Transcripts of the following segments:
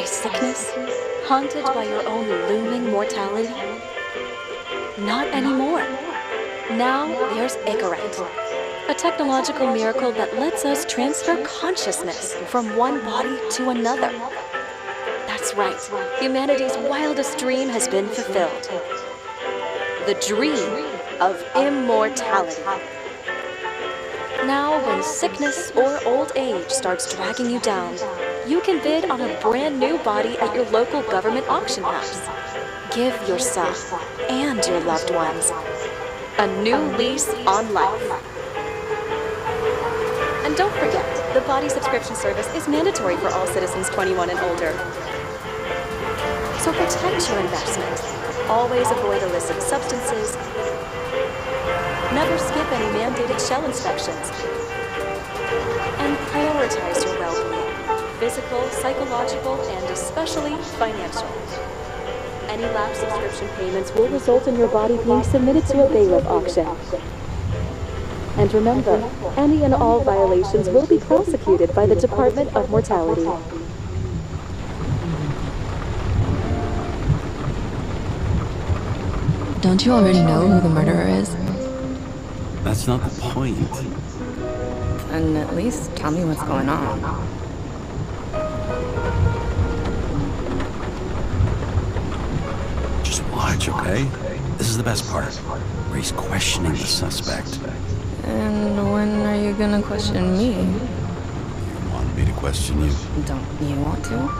by sickness? Haunted by your own looming mortality? Not anymore. Now there's Icaret, a technological miracle that lets us transfer consciousness from one body to another. That's right, humanity's wildest dream has been fulfilled. The dream of immortality. Now, when sickness or old age starts dragging you down, you can bid on a brand new body at your local government auction house. Give yourself and your loved ones a new lease on life. And don't forget, the body subscription service is mandatory for all citizens 21 and older. So protect your investment. Always avoid illicit substances. Never skip any mandated shell inspections. And prioritize your well-being, physical, psychological, and especially financial. Any lapsed subscription payments will result in your body being submitted to a bailiff auction. And remember, any and all violations will be prosecuted by the Department of Mortality. Don't you already know who the murderer is? That's not the point. Then at least tell me what's going on. Just watch, okay? This is the best part, where he's questioning the suspect. And when are you gonna question me? You want me to question you? Don't you want to?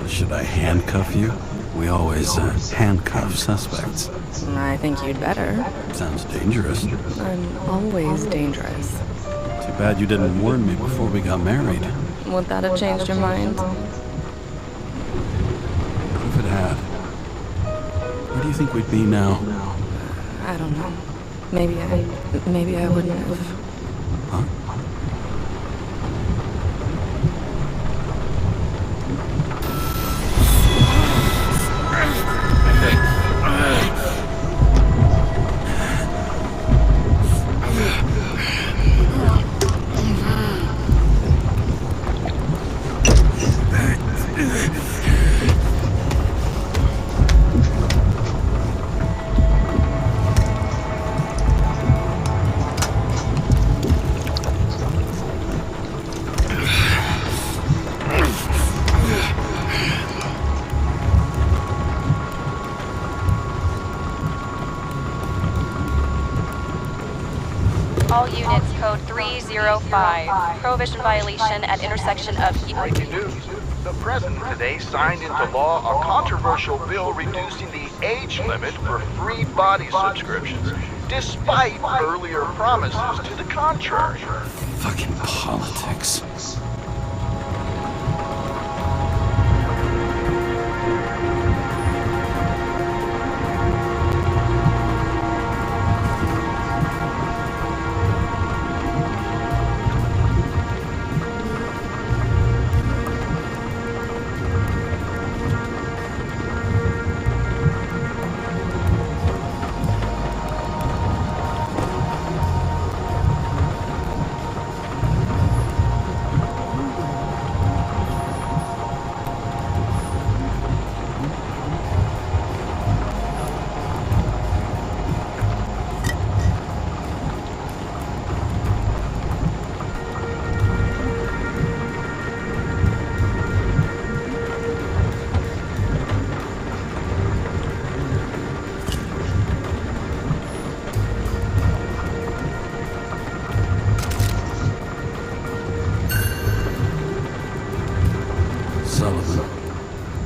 Should I handcuff you? We always handcuff suspects. I think you'd better. Sounds dangerous. I'm always dangerous. Too bad you didn't warn me before we got married. Would that have changed your mind? What if it had? Where do you think we'd be now? I don't know. Maybe I wouldn't have. Huh? All units, code 305. Prohibition violation at intersection of... Breaking news. The President today signed into law a controversial bill reducing the age limit for free body subscriptions, despite earlier promises to the contrary. Fucking politics.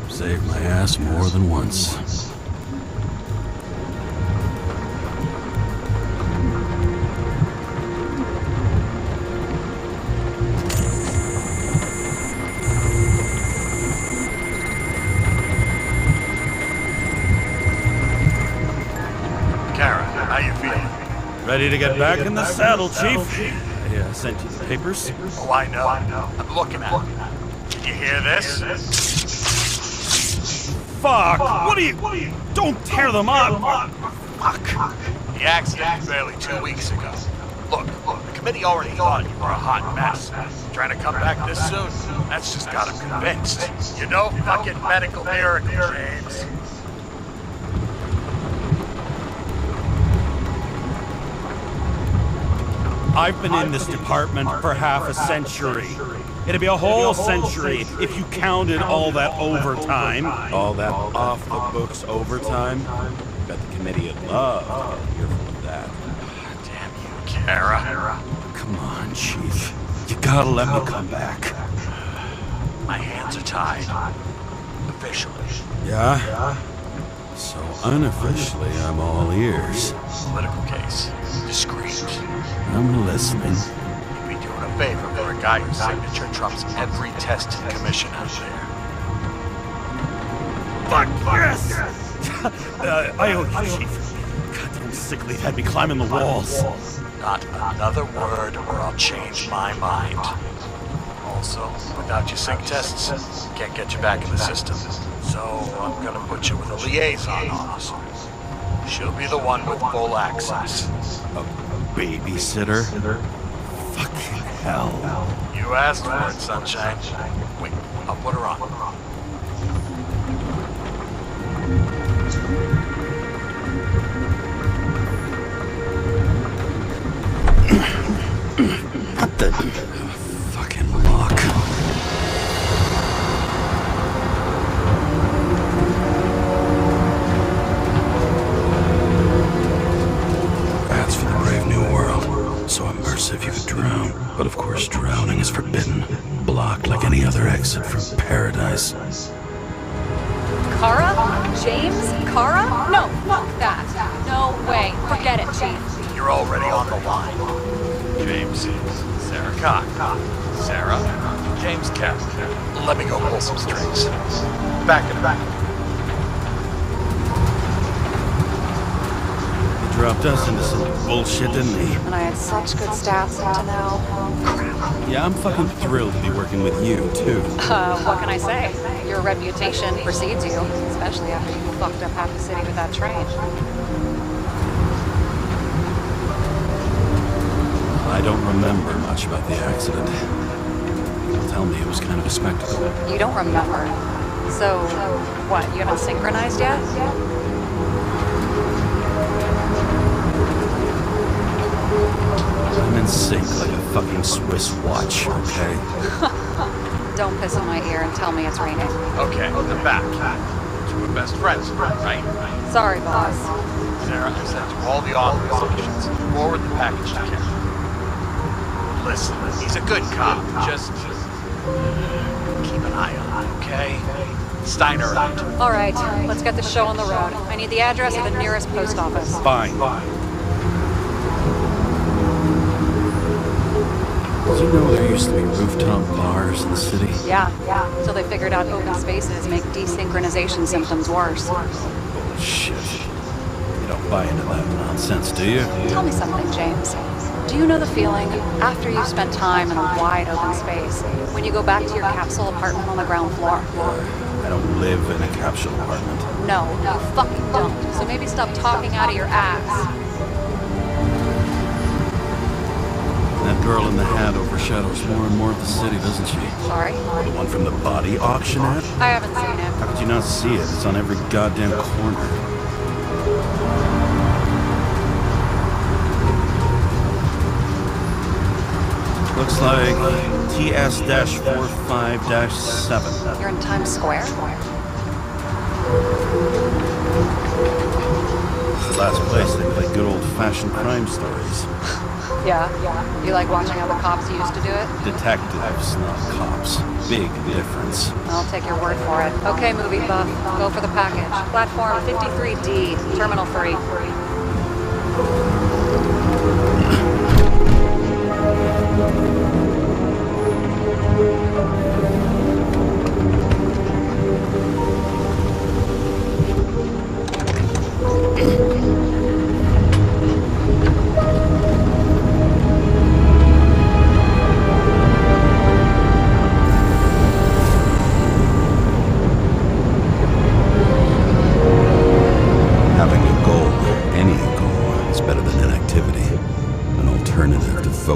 Saved my ass more than once. Karen, how you feeling? Ready to get back in the saddle, Chief. I sent you the papers. Oh, I know. I'm looking at it. Did you hear this? Fuck! What are you? Don't tear them up! Fuck. The accident was barely 2 weeks ago. Look, the committee already thought you were a hot mess. Trying to come back this soon, that's just got them convinced. You know, fucking medical miracle, James. I've been in this department for half a century. It'd be a whole century if you counted all that overtime. All that off-the-books overtime? Bet the committee would love to get an earful of that. Damn you, Kara. Come on, Chief. You gotta let me come back. My hands are tied. Officially. Yeah? So unofficially, I'm all ears. Political case. Discreet. I'm listening. You'd be doing a favor for a guy whose signature trumps every tested commission out there. Fuck yes! I owe you, Chief. Goddamn sick leave had me climbing the walls. Not another word or I'll change my mind. Also, without your sync tests, can't get you back in the system. So I'm gonna put you with a liaison officer. She'll be the one with full access. A babysitter? Fucking hell. You asked for it, sunshine. Wait, I'll put her on. What the fucking lock? That's for the brave new world. So immersive you could drown. But of course drowning is forbidden. Blocked like any other exit from paradise. Kara? James? Kara? No, fuck that. No way. Forget it, Chief. You're already on the line. James, Sarah Cock. Sarah, James Kemp. Let me go pull some strings. Back in a back. He dropped us into some bullshit, didn't he? And I had such good stats up to now. Yeah, I'm fucking thrilled to be working with you, too. What can I say? Your reputation precedes you, especially after you fucked up half the city with that train. I don't remember much about the accident. People tell me it was kind of a spectacle. You don't remember. So, what, you haven't synchronized yet? I'm in sync like a fucking Swiss watch, okay? Don't piss in my ear and tell me it's raining. Okay, they're back. You were best friends, right? Sorry, boss. Sarah, I sent you all the authorizations. Forward the package to Karen. Listen, he's a good cop. Just keep an eye on him, okay? Steiner out. All right, let's get the show on the road. I need the address of the nearest post office. Fine. Did you know there used to be rooftop bars in the city? Yeah. So they figured out open spaces make desynchronization symptoms worse. Bullshit. You don't buy into that nonsense, do you? Tell me something, James. Do you know the feeling after you've spent time in a wide open space, when you go back to your capsule apartment on the ground floor? I don't live in a capsule apartment. No, you fucking don't. So maybe stop talking out of your ass. That girl in the hat overshadows more and more of the city, doesn't she? Sorry? The one from the body auction ad? I haven't seen it. How could you not see it? It's on every goddamn corner. Looks like TS-45-7. You're in Times Square? It's the last place they play good old-fashioned crime stories. Yeah. You like watching how the cops used to do it? Detectives, not cops. Big difference. I'll take your word for it. Okay, movie buff. Go for the package. Platform 53D, Terminal 3.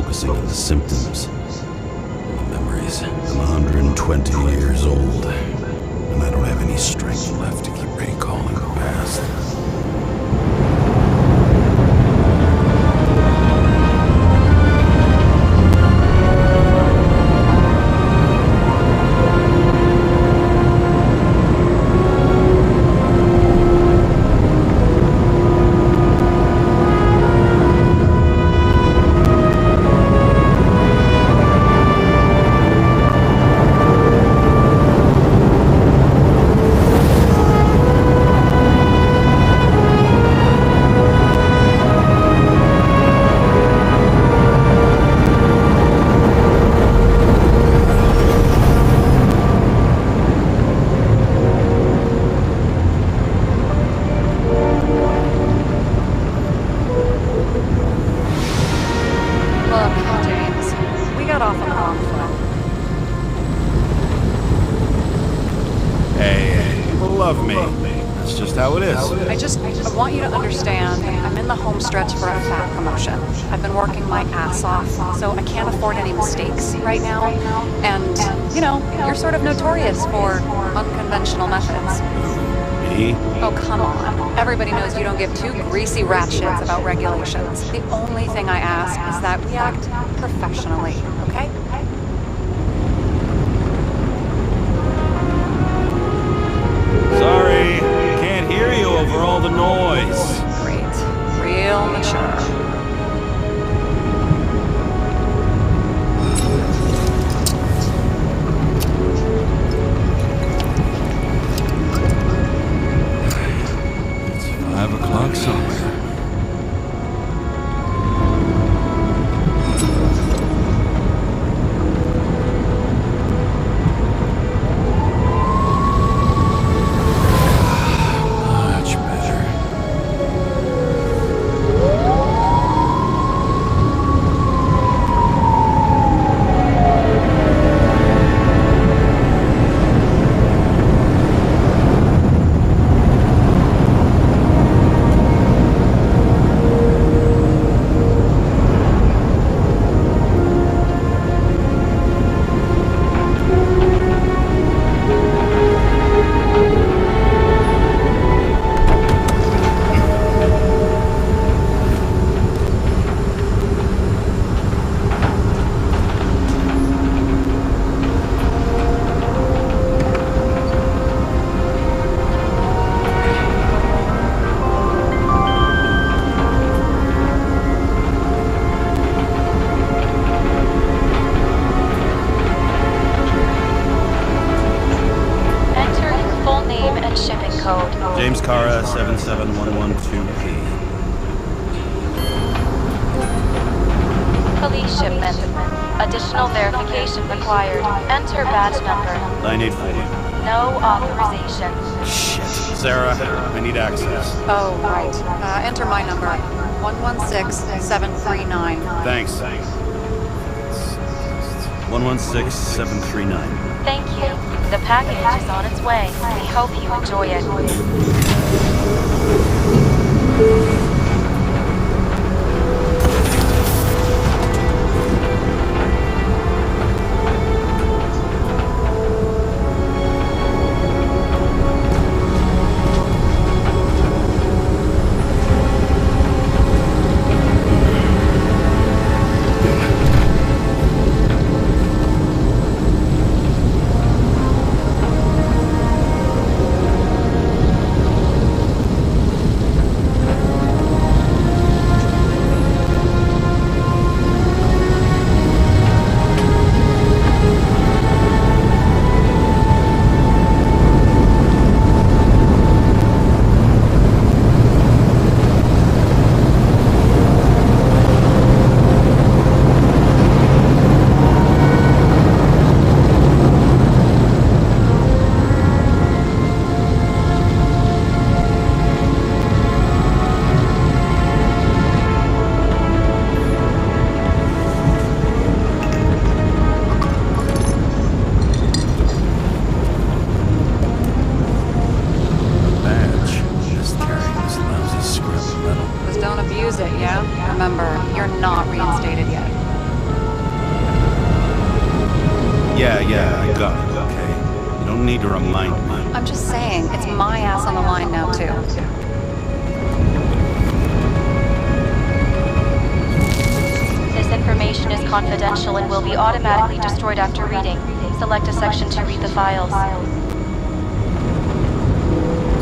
focusing on the symptoms. The memories. I'm 120 years old, and I don't have any strength left to keep recalling the past. How it is. I want you to understand, I'm in the home stretch for a fat promotion. I've been working my ass off, so I can't afford any mistakes right now. And, you know, you're sort of notorious for unconventional methods. Me? Oh, come on. Everybody knows you don't give two greasy rat shits about regulations. The only thing I ask is that we act professionally, okay? Sorry. Hear you over all the noise. Great. Real mature. It's 5 o'clock somewhere. James Cara 77112P. Police shipment. Additional verification required. Enter badge number. 984. No authorization. Shit. Sarah, I need access. Oh, right. Enter my number. 116739. Thanks. 116739. Thank you. The package is on its way. We hope you enjoy it. Remember, you're not reinstated yet. Yeah, I got it, okay? You don't need to remind me. I'm just saying, it's my ass on the line now, too. This information is confidential and will be automatically destroyed after reading. Select a section to read the files.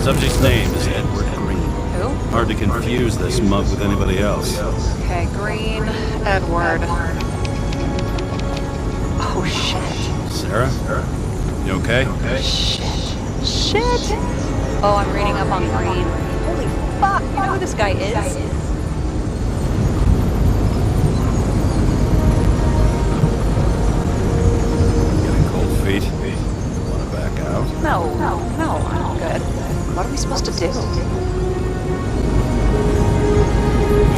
Subject's name is Edward Green. Who? Hard to confuse this mug with anybody else. Okay, Green, Edward. Oh, shit. Sarah? You okay? Shit! Oh, I'm reading up on Green. Holy fuck, you know who this guy is? Getting cold feet? Wanna back out? No, I'm good. What are we supposed to do?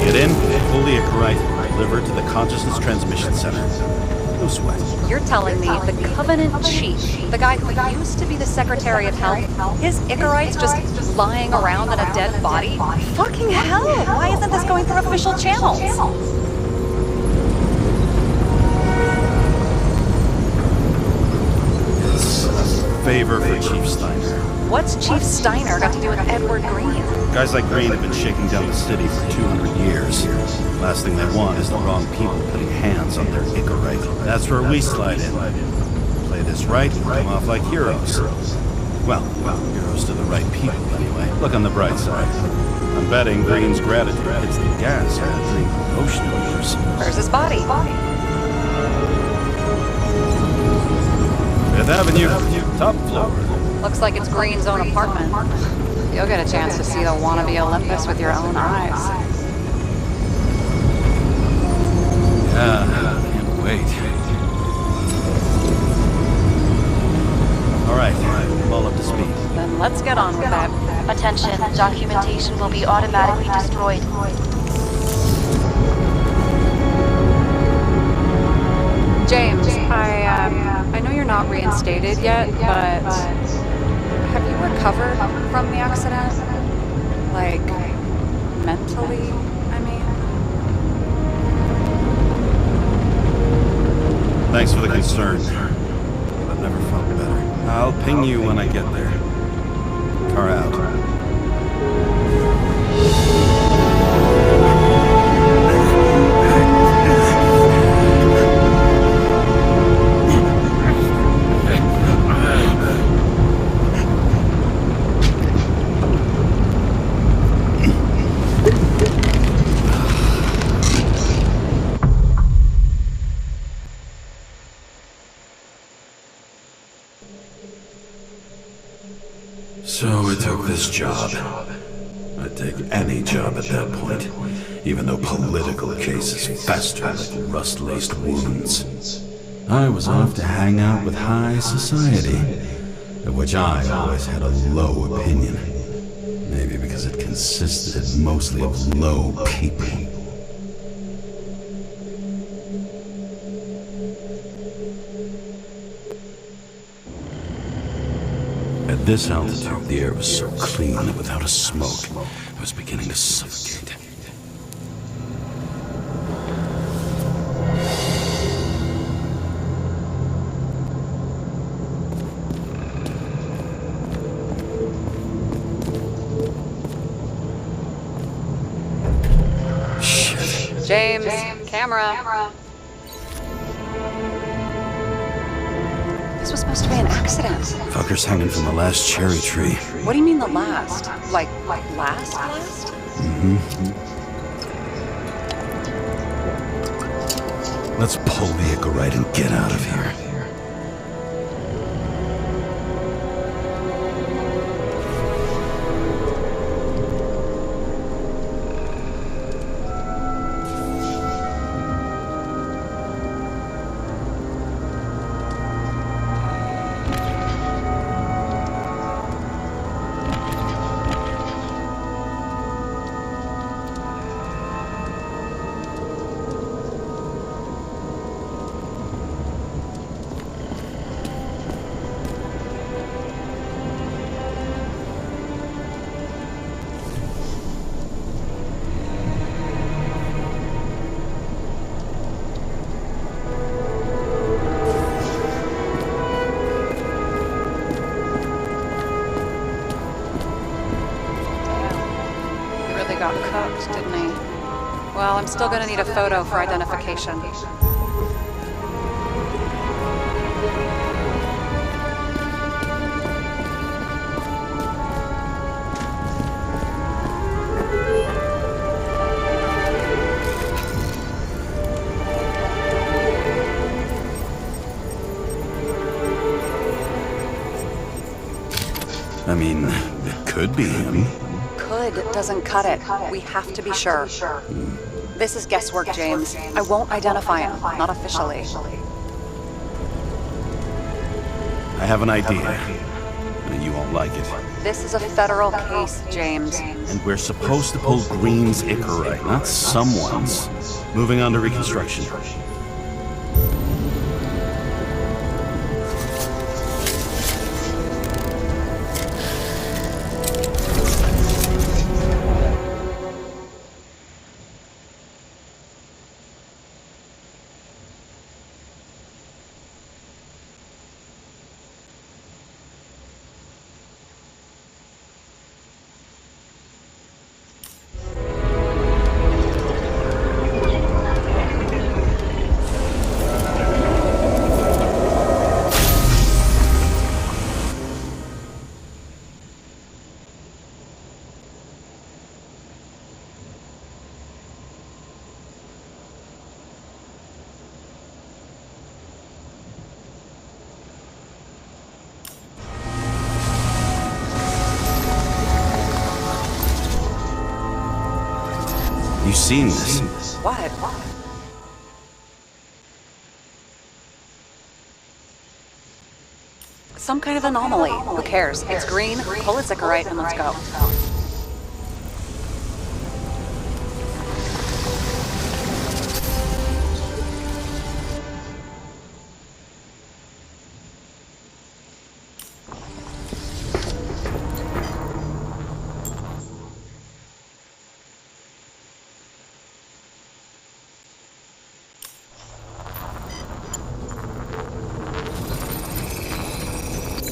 Get in, pull the Icarite, deliver it to the Consciousness Transmission Center. No sweat. You're telling me the Covenant Chief, the guy who used to be the Secretary of Health, his Icarite's just lying around in a dead body? Fucking hell! Why isn't this going through official channels? It's a favor for Chief Steiner. What's Chief Steiner got to do with Edward Green? Guys like Green have been shaking down the city for 200 years. Last thing they want is the wrong people putting hands on their Icarite. That's where we slide in. Play this right, and come off like heroes. Well, heroes to the right people, anyway. Look on the bright side. I'm betting Green's gratitude hits the gas on that dream promotion of yours. Where's his body? Fifth Avenue, top floor. Looks like it's Green's own apartment. You'll get a chance to see the wannabe Olympus with your own eyes. Yeah, can't wait. All right, I'm all up to speed. Then let's get on with it. Attention, documentation will be automatically destroyed. James, I know you're not reinstated yet, but have you recovered from the accident? Like, mentally, I mean? Thanks for the concern. I've never felt better. I'll ping you when I get there. Car out. So I took this job. I'd take any job at that point, even though political cases fester like rust-laced wounds. I was off to hang out with high society, of which I always had a low opinion. Maybe because it consisted mostly of low people. At this altitude, the air was so clean that without a smoke, I was beginning to suffocate. Shit. James, camera. This was supposed to be an accident. Fucker's hanging from the last cherry tree. What do you mean the last? Like last? Let's pull the Icarite and get out of here. really got cooked, didn't he? Well, I'm still gonna need a photo for identification. I mean, it could be him. Could doesn't cut it. We have to be sure. This is guesswork, James. I won't identify him, not officially. I have an idea. And you won't like it. This is a federal case, James. And we're supposed to pull Green's Icarite, not someone's. Moving on to reconstruction. You seen this? What? Some kind of anomaly. Who cares? It's green, pull its Icarite, and let's go.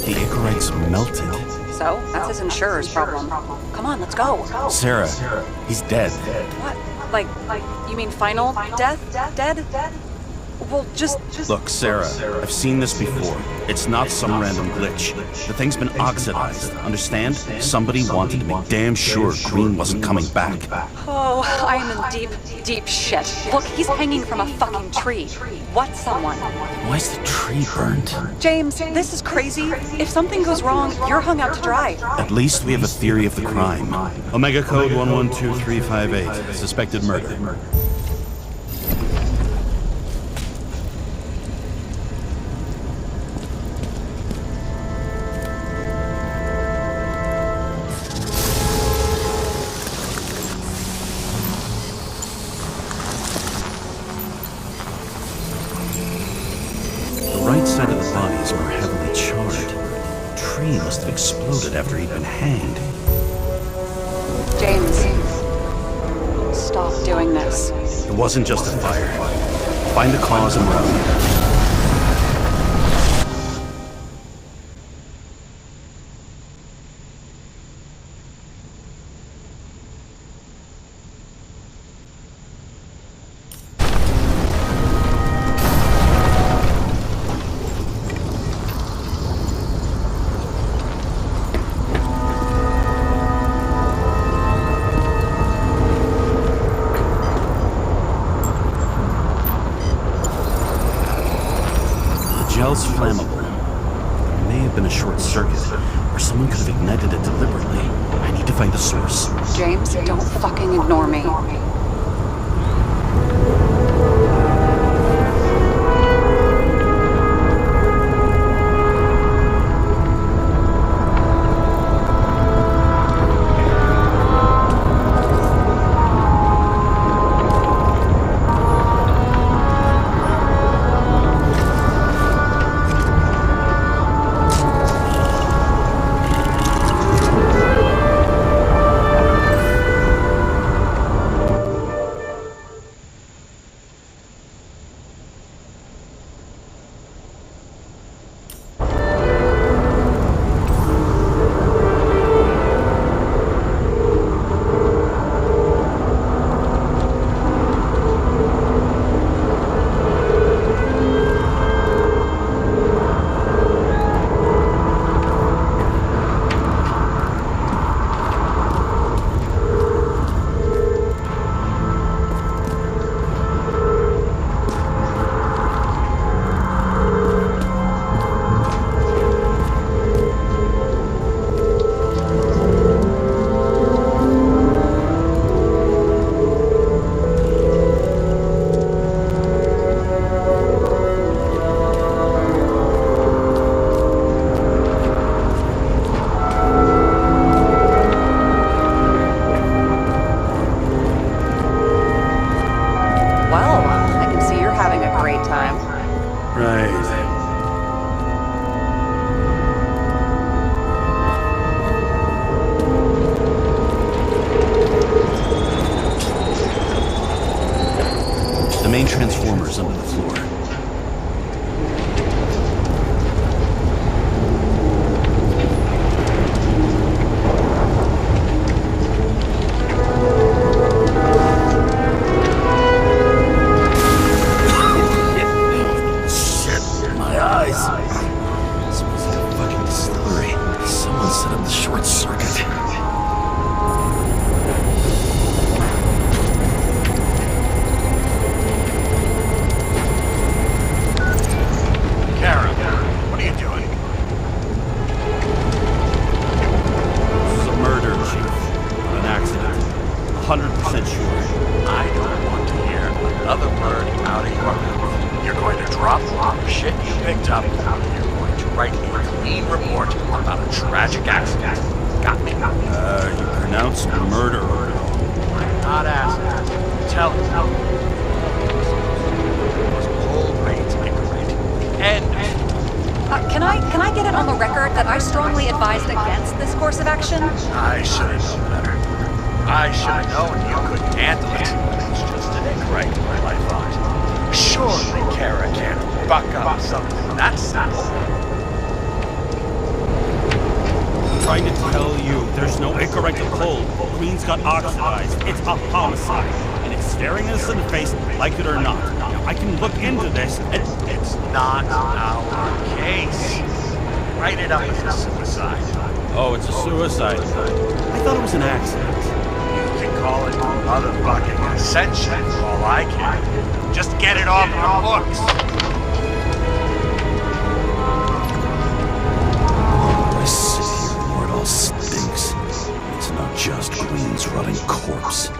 The Icarite's melted. So, that's his insurer's problem. Come on, let's go. Sarah, he's dead. What? Like, you mean final death? Dead? Well, just... Look, Sarah, I've seen this before. It's not some random glitch. The thing's been oxidized, understand? Somebody wanted to make damn sure Green wasn't coming back. Oh, I am in deep, deep shit. Look, he's hanging from a fucking tree. What someone? Why's the tree burnt? James, this is crazy. If something goes wrong, you're hung out to dry. At least we have a theory of the crime. Omega code 112358. Suspected murder. The right side of the body is more heavily charred. The tree must have exploded after he'd been hanged. James, stop doing this. It wasn't just a fire. Find the cause and run. Gel's flammable. There may have been a short circuit, or someone could have ignited it deliberately. I need to find the source. James, don't fucking ignore me. transformers under the floor. Shit, my eyes. It smells like a fucking distillery. Someone set up the short circuit. Can I get it on the record that I strongly advised against this course of action? I should have known better. I should have known you couldn't handle it. It's just an incorrect, I thought. Surely Kara can't buck up something that simple. I'm trying to tell you, there's no Icarite cold. Queen's got oxidized. It's a homicide. And it's staring us in the face, like it or not. Now, I can look into this, and it's not our case. Write it up as a suicide. Oh, it's a suicide. I thought it was an accident. You can call it motherfucking ascension for all I care. Just get it off our books. I sit here where it all stinks. It's not just Queen's rotting corpse.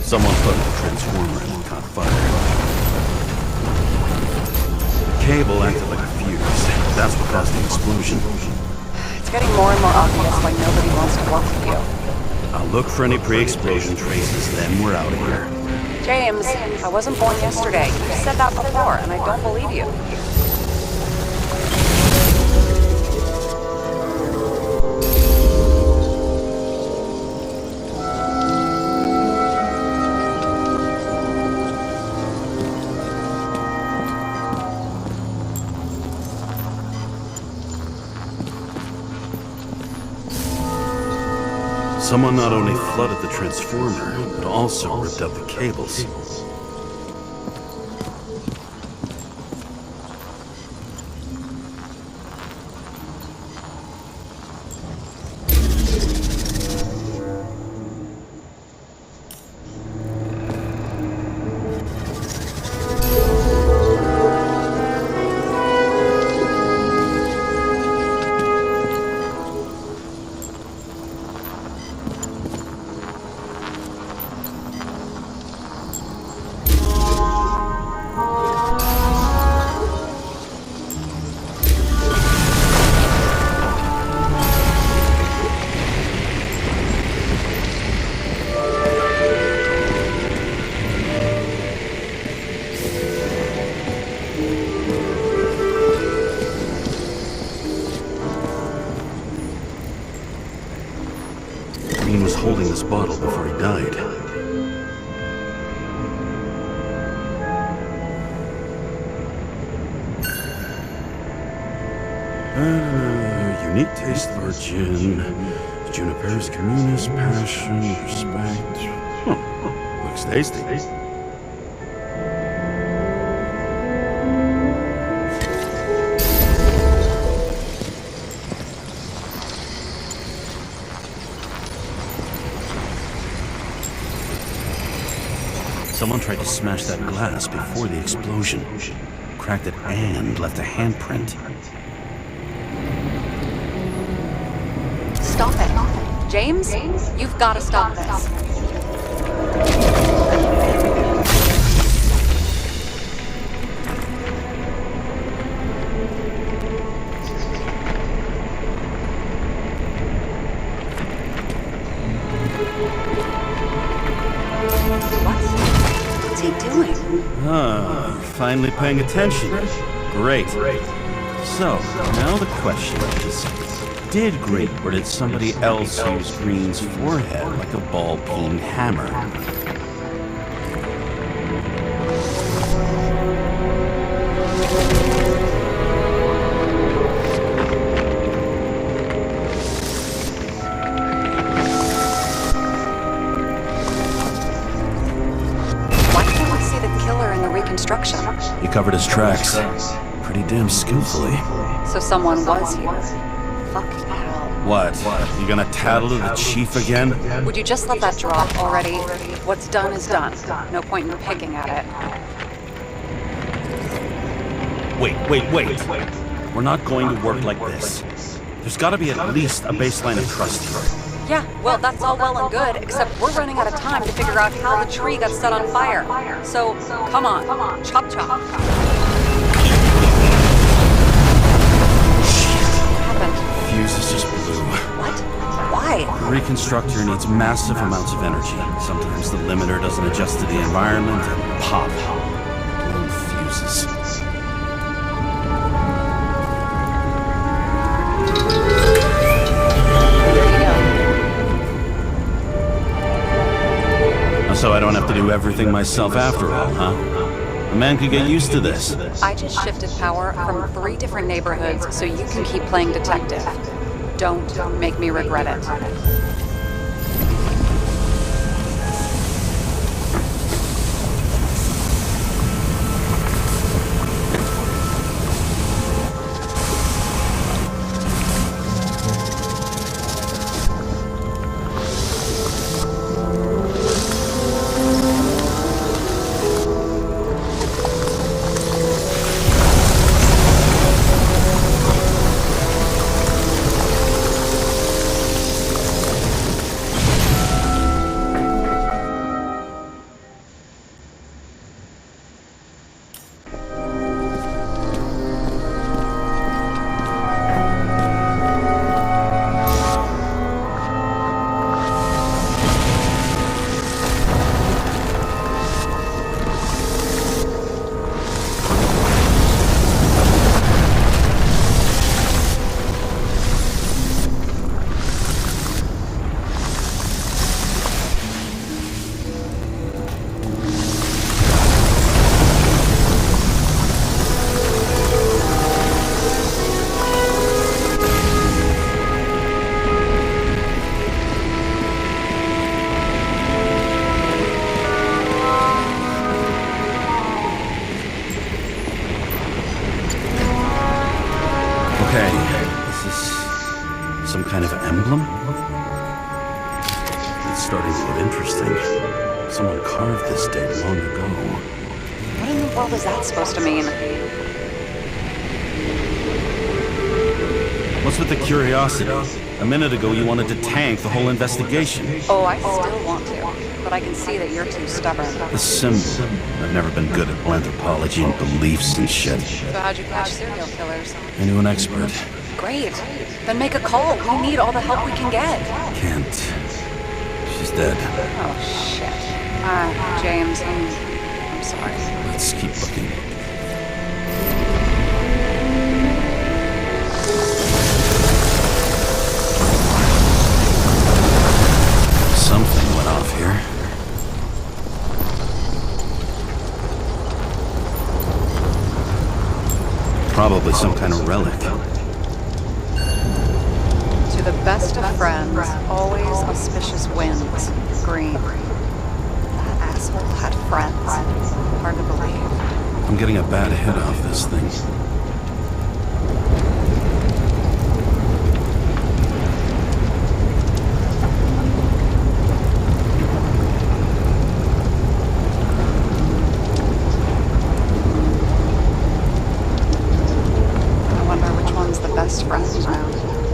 Someone put the transformer in and caught fire. The cable acted like a fuse. That's what caused the explosion. It's getting more and more obvious why nobody wants to work with you. I'll look for any pre-explosion traces, then we're out of here. James, I wasn't born yesterday. You said that before, and I don't believe you. Someone not only flooded the transformer, but also ripped out the cables. He was holding this bottle before he died. Unique taste for gin. Juniper's communist passion, respect. Huh. Looks tasty. Someone tried to smash that glass before the explosion. Cracked it and left a handprint. Stop it. James, you've got to stop this. What's he doing? Ah, you're finally paying attention. Great. So, now the question is, did Great or did somebody else use Green's forehead like a ball-peen hammer? Why can't we see the killer in the reconstruction? He covered his tracks pretty damn skillfully. So someone was here. Fucking hell. What? You gonna tattle to the chief again? Would you just let that drop already? What's done is done. No point in picking at it. Wait. We're not going to work like this. There's gotta be at least a baseline of trust here. Yeah, well, that's all well and good, except we're running out of time to figure out how the tree got set on fire. So, come on. Chop chop. What happened? Fuses just blew. What? Why? The reconstructor needs massive amounts of energy. Sometimes the limiter doesn't adjust to the environment and pop. Blown fuses. So I don't have to do everything myself after all, huh? A man could get used to this. I just shifted power from 3 different neighborhoods so you can keep playing detective. Don't make me regret it. Okay, is this some kind of emblem? It's starting to get interesting. Someone carved this date long ago. What in the world is that supposed to mean? What's with the curiosity? A minute ago you wanted to tank the whole investigation. Oh, I still want to, but I can see that you're too stubborn. The symbol. I've never been good at anthropology and beliefs and shit. So how'd you catch serial killers? I knew an expert. Great. Then make a call. We need all the help we can get. Can't. She's dead. Oh, shit. James, I'm sorry. Let's keep looking. Something went off here. Probably some kind of relic. To the best of friends, always auspicious winds. Green. That asshole had friends. Hard to believe. I'm getting a bad hit off this thing.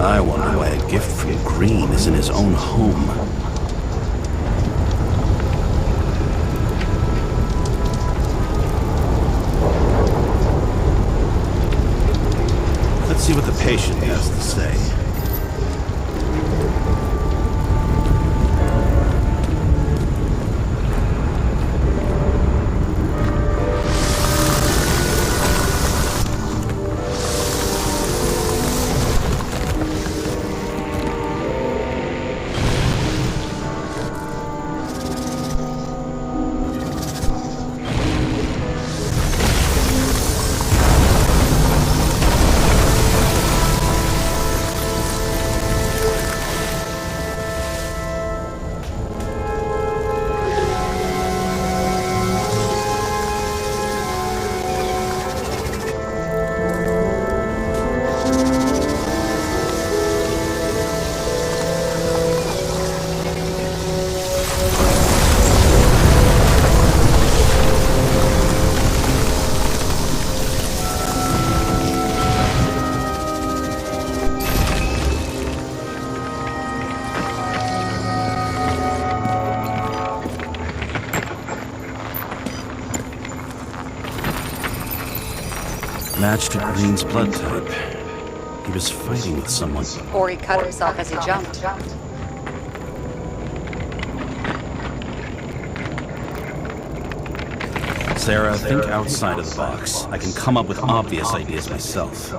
I wonder why a gift from Green is in his own home. Let's see what the patient has to say. Matched to Green's blood type. He was fighting with someone. Or he cut himself as he jumped. Sarah, think outside of the box. I can come up with obvious ideas myself.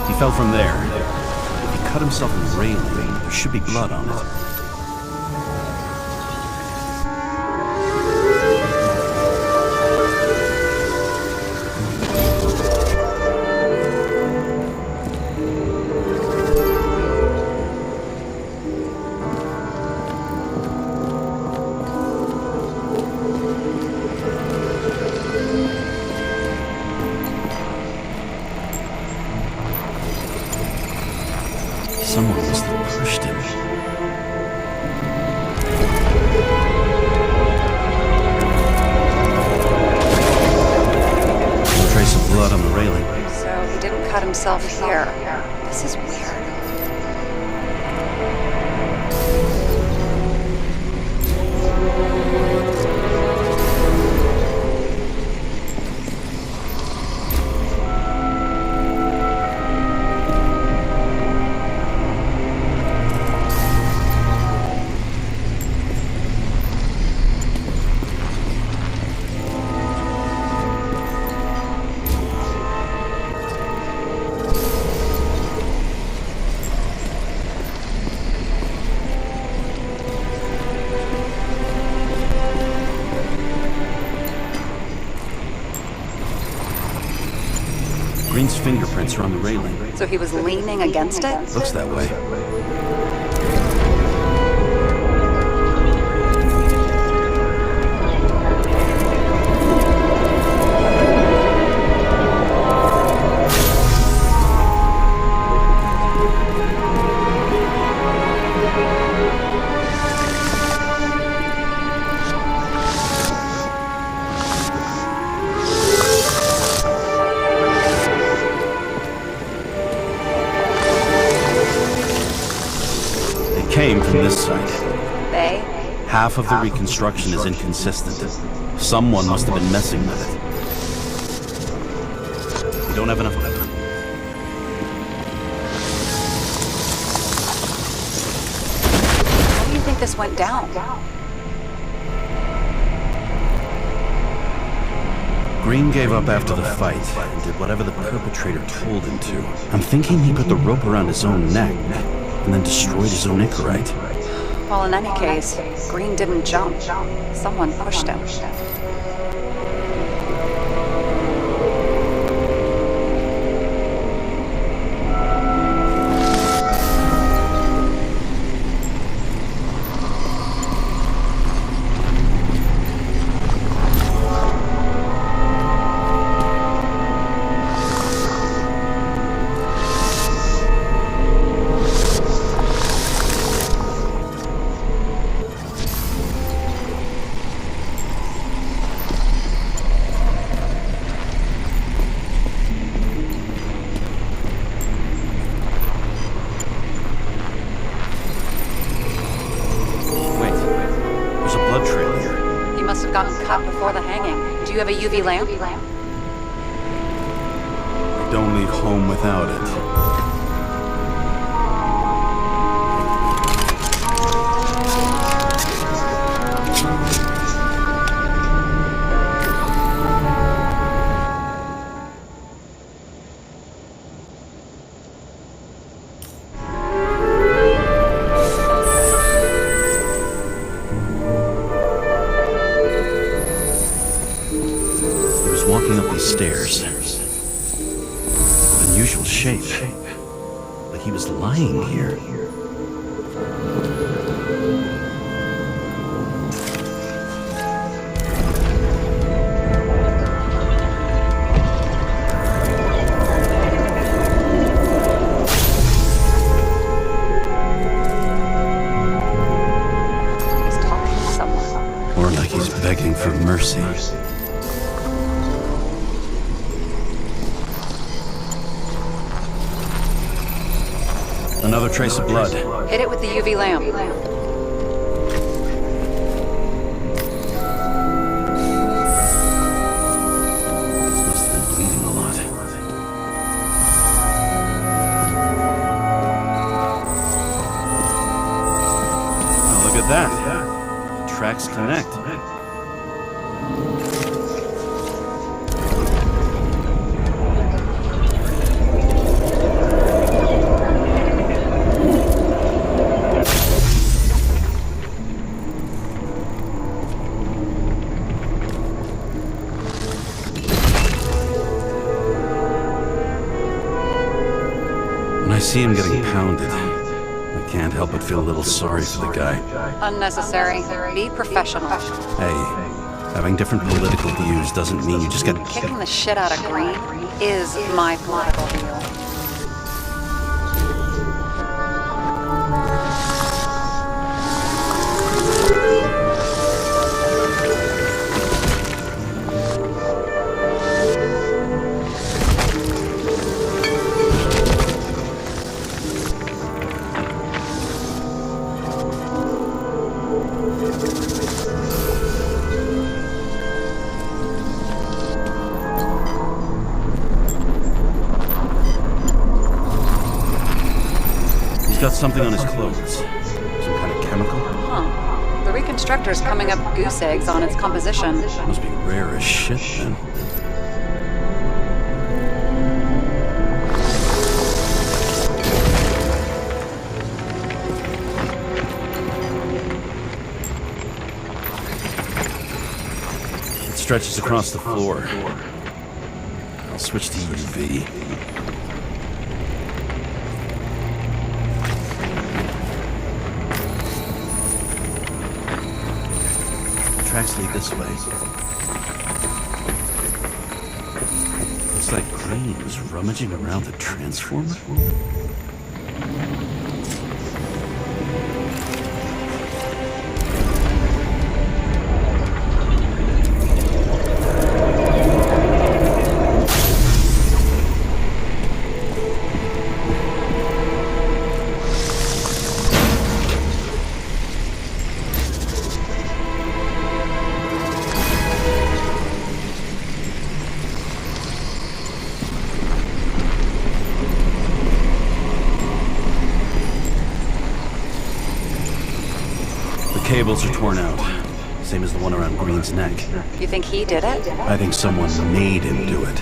He fell from there. If he cut himself in the railing, there should be blood on it. Someone must have pushed him. No trace of blood on the railing. So he didn't cut himself here. This is weird. Green's fingerprints are on the railing. So he was leaning against it? Looks that way. Came from this side. They? Half of the reconstruction is inconsistent. Someone must have been messing with it. We don't have enough time. How do you think this went down? Green gave up after the fight and did whatever the perpetrator told him to. I'm thinking he put the rope around his own neck and then destroyed his own Icarite. Well, in any case, Green didn't jump. Someone pushed him. Gotten cut before the hanging. Do you have a UV lamp? Don't leave home without it. Walking up these stairs. Unusual shape. Like he was lying here. He's talking to someone. Or like he's begging for mercy. Another trace of blood. Hit it with the UV lamp. Must have been bleeding a lot. Oh, look at that. The tracks connect. When I see him getting pounded, I can't help but feel a little sorry for the guy. Unnecessary. Be professional. Hey, having different political views doesn't mean you just get... Kicking the shit out of Green is my political view. He's got something on his clothes. Some kind of chemical. Huh. The reconstructor's coming up goose eggs on its composition. Must be rare as shit, then. It stretches across the floor. I'll switch to UV. Tracks lead this way. Looks like Green was rummaging around the transformer. Cables are torn out, same as the one around Green's neck. You think he did it? I think someone made him do it.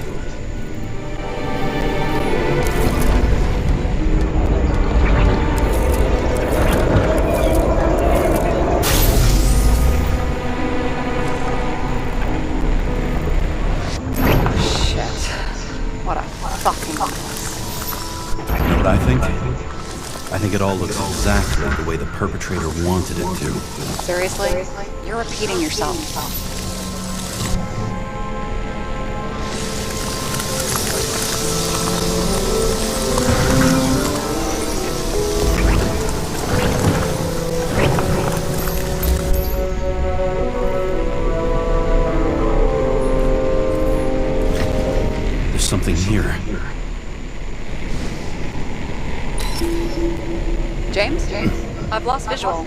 Shit. What a fucking mess. You know what I think? I think it all looks exactly the way the perpetrator wanted it to. Seriously? You're repeating yourself. There's something here. James? I've lost visual.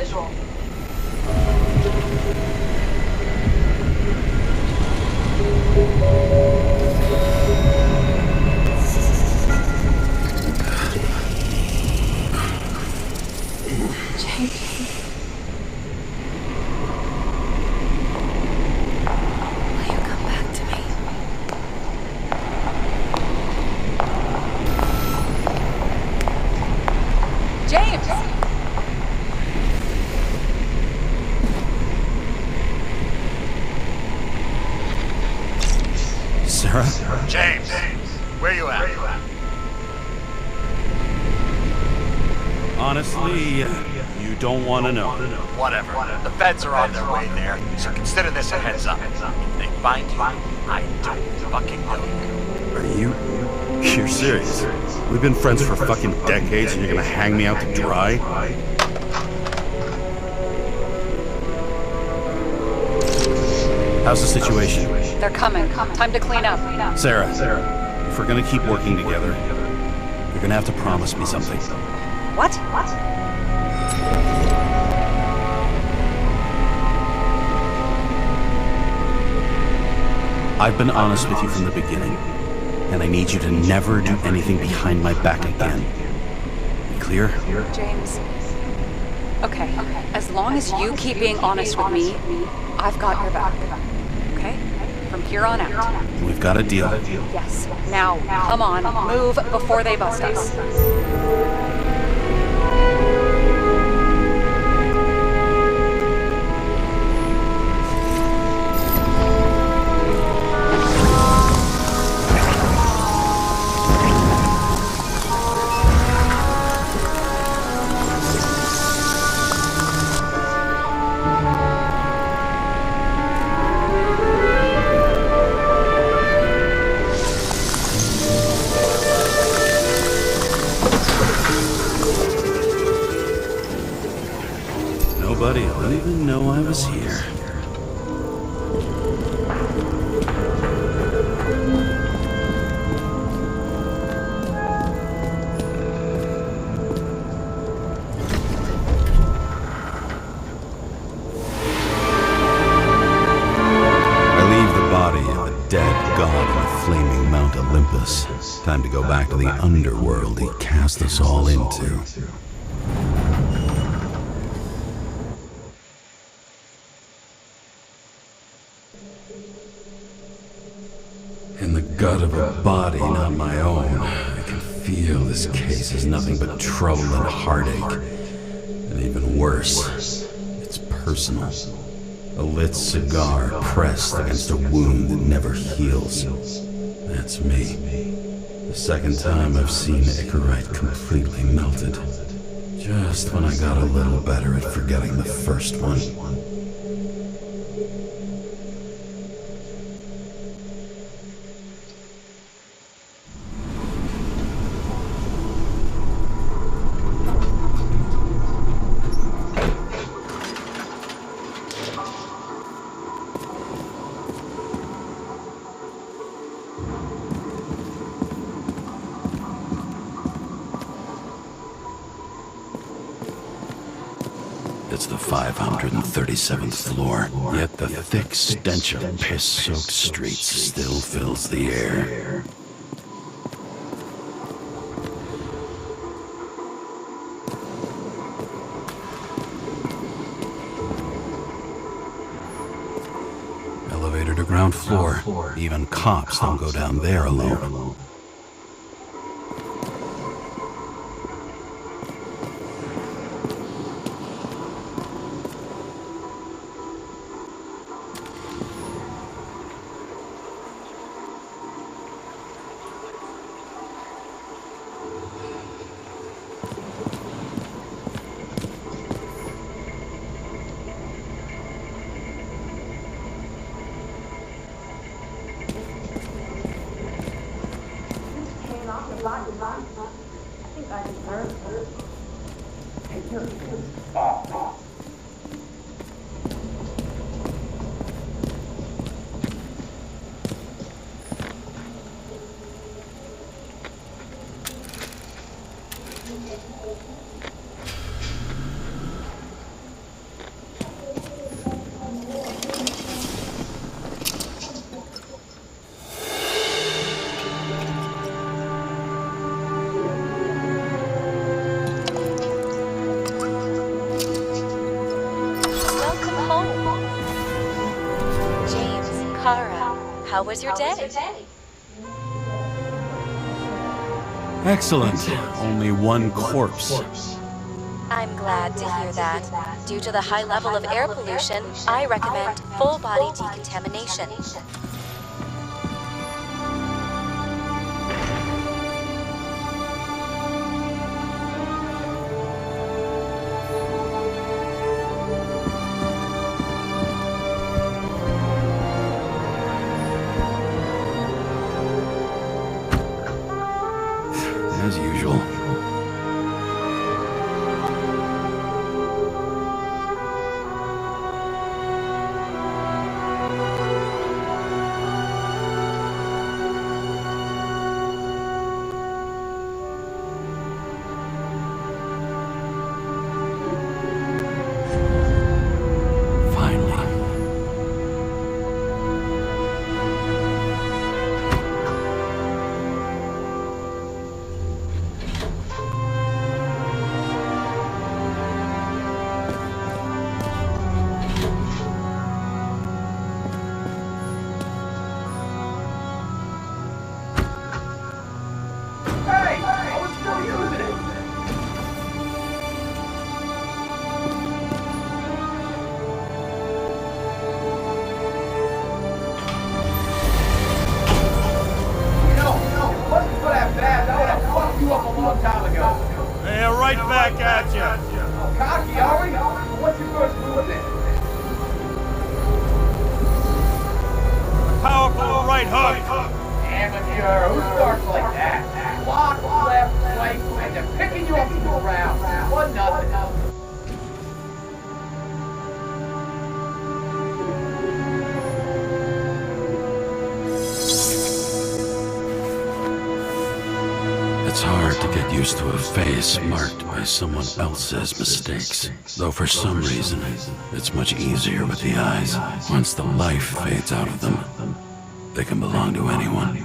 Sarah? James, where you at? Honestly, you don't want to know. Whatever. The feds are on their way there, so consider this a heads up. If they find you, I don't fucking know you. Are you? You're serious? We've been friends for fucking decades and you're gonna hang me out to dry? How's the situation? They're coming. Time to clean up. Sarah, if we're gonna keep working together, you're gonna have to promise me something. What? I've been honest with you from the beginning, and I need you to never do anything behind my back again. Clear? James. Okay, as long as you keep being honest with me, I've got your back. Okay? From here on out. We've got a deal. Yes. Now, come on, move before they bust us. Nobody will even know I was here. I leave the body of a dead god in the flaming Mount Olympus. Time to go back to the underworld he cast us all into. In the gut of a body not my own, I can feel this case is nothing but trouble and heartache. And even worse, it's personal. A lit cigar pressed against a wound that never heals. That's me. The second time I've seen Icarite completely melted. Just when I got a little better at forgetting the first one. It's the 537th floor, yet the thick stench of piss-soaked streets still fills the air. Elevator to ground floor. Even cops don't go down there alone. How was your day? Excellent. Only one corpse. I'm glad to hear that. Due to the high level of air pollution, I recommend full body decontamination. As usual. sure. Who starts like that? Block, left, right, and they're picking you up from the ground. 1-0. It's hard to get used to a face marked by someone else's mistakes. Though for some reason, it's much easier with the eyes. Once the life fades out of them, they can belong to anyone.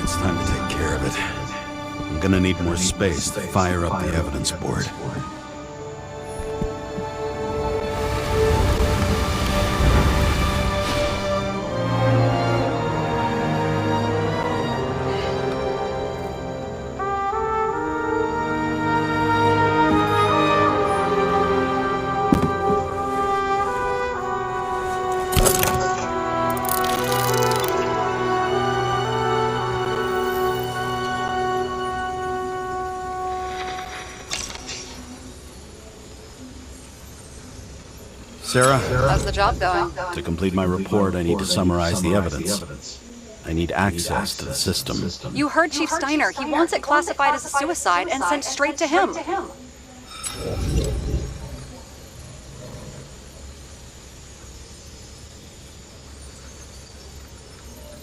It's time to take care of it. I'm gonna need more space to fire up the evidence board. Sarah? How's the job going? To complete my report, I need to summarize the evidence. I need access to the system. You heard Chief Steiner. He wants it classified as a suicide and sent straight to him.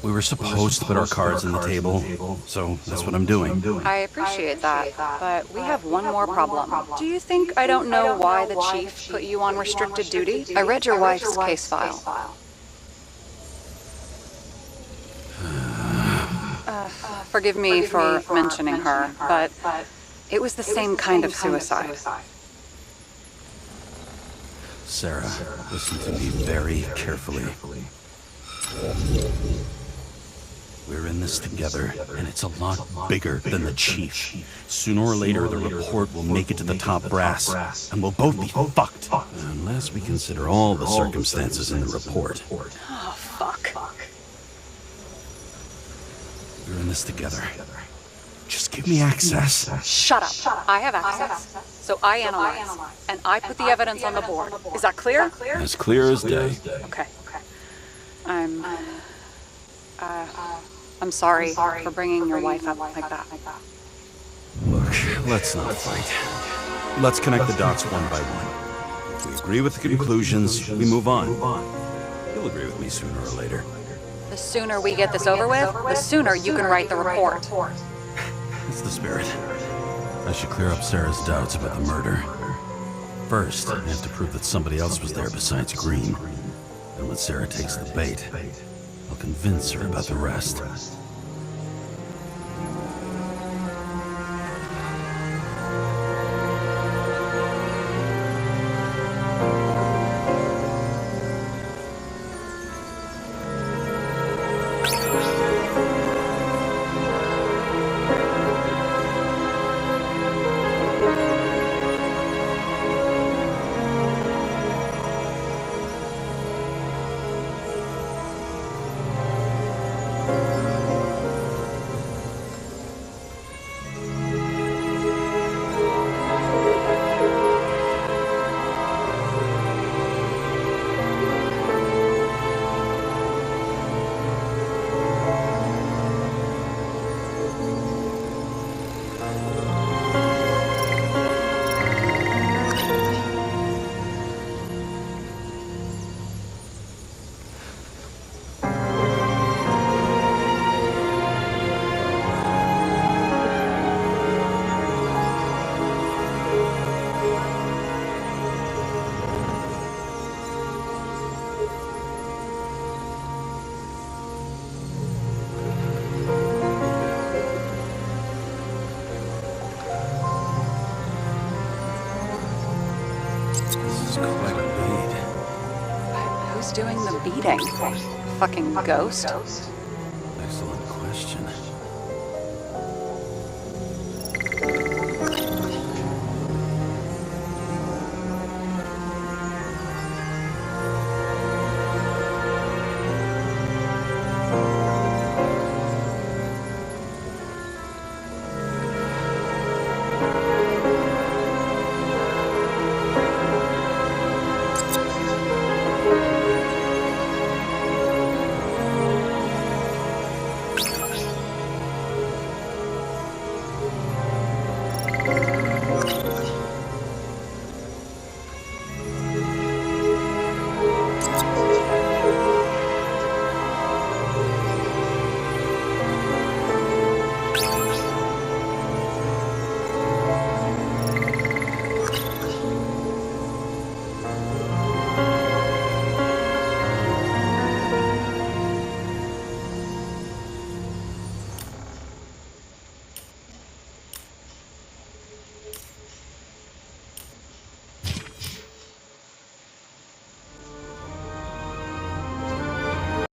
We were supposed to put our cards on the table, so that's what I'm doing. I appreciate that, but we have one more problem. Do you think I don't know why the chief put you on restricted duty? I read your wife's case file. Forgive me for mentioning her, but it was the same kind of suicide. Sarah, listen to me very carefully. We're in this together, and it's a lot bigger than the chief. Sooner or later, the report will make it to the top brass, and we'll both be fucked. Unless we consider all the circumstances in the report. Oh, fuck. We're in this together. Just give me access. Shut up. I have access, so I analyze, and I put the evidence on the board. Is that clear? As clear as day. Okay. I'm sorry for bringing your wife up like that. Look, let's not fight. Let's connect the dots one by one. If we agree with the conclusions, we move on. You'll agree with me sooner or later. The sooner we get this over with, the sooner you can write the report. That's the spirit. I should clear up Sarah's doubts about the murder. First, I have to prove that somebody else was there besides Green. And when Sarah takes the bait, I'll convince her about the rest. This is quite a lead. Who's doing the beating? Fucking ghost? Excellent question.